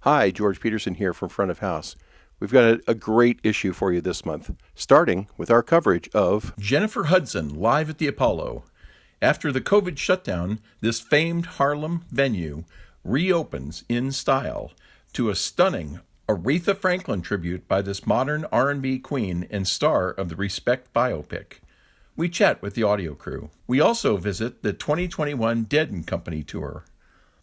Hi, George Petersen here from Front of House. We've got a great issue for you this month, starting with our coverage of Jennifer Hudson live at the Apollo. After the COVID shutdown, this famed Harlem venue reopens in style to a stunning Aretha Franklin tribute by this modern R&B queen and star of the Respect biopic. We chat with the audio crew. We also visit the 2021 Dead & Company tour.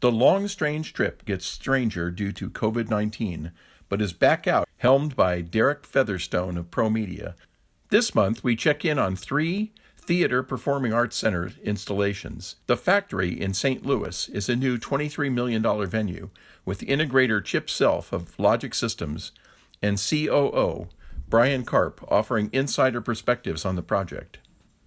The long, strange trip gets stranger due to COVID-19, but is back out, helmed by Derek Featherstone of Pro Media. This month, we check in on 3 Theater Performing Arts Center installations. The Factory in St. Louis is a new $23 million venue with integrator Chip Self of Logic Systems and COO Brian Karp offering insider perspectives on the project.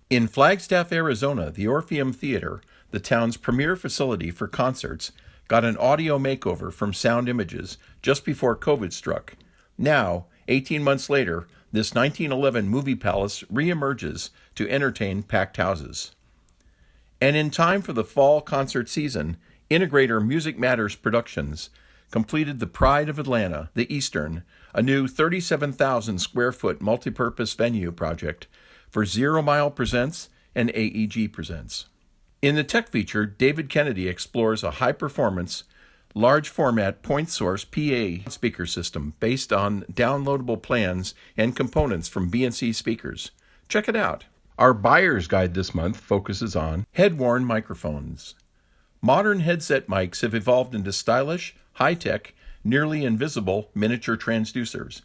In Flagstaff, Arizona, the Orpheum Theater, the town's premier facility for concerts, got an audio makeover from Sound Images just before COVID struck. Now, 18 months later, this 1911 movie palace reemerges to entertain packed houses. And in time for the fall concert season, integrator Music Matters Productions completed the Pride of Atlanta, the Eastern, a new 37,000 square foot multipurpose venue project for Zero Mile Presents and AEG Presents. In the tech feature, David Kennedy explores a high-performance, large-format point-source PA speaker system based on downloadable plans and components from B&C speakers. Check it out. Our buyer's guide this month focuses on Headworn Microphones. Modern headset mics have evolved into stylish, high-tech, nearly invisible miniature transducers.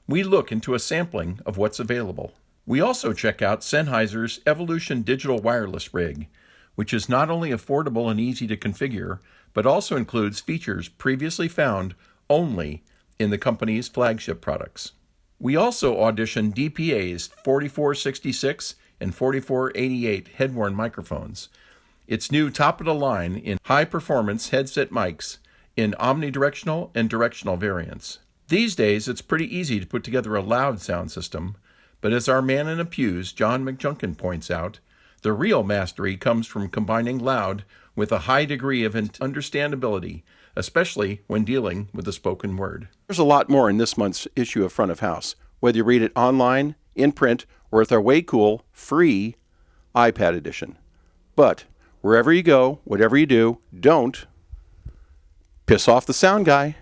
We look into a sampling of what's available. We also check out Sennheiser's Evolution Digital Wireless Rig, which is not only affordable and easy to configure, but also includes features previously found only in the company's flagship products. We also auditioned DPA's 4466 and 4488 Headworn microphones. It's new top-of-the-line in high-performance headset mics in omnidirectional and directional variants. These days, it's pretty easy to put together a loud sound system, but as our man in the pews, John McJunkin, points out, the real mastery comes from combining loud with a high degree of understandability, especially when dealing with the spoken word. There's a lot more in this month's issue of Front of House, whether you read it online, in print, or with our way cool, free iPad edition. But wherever you go, whatever you do, don't piss off the sound guy.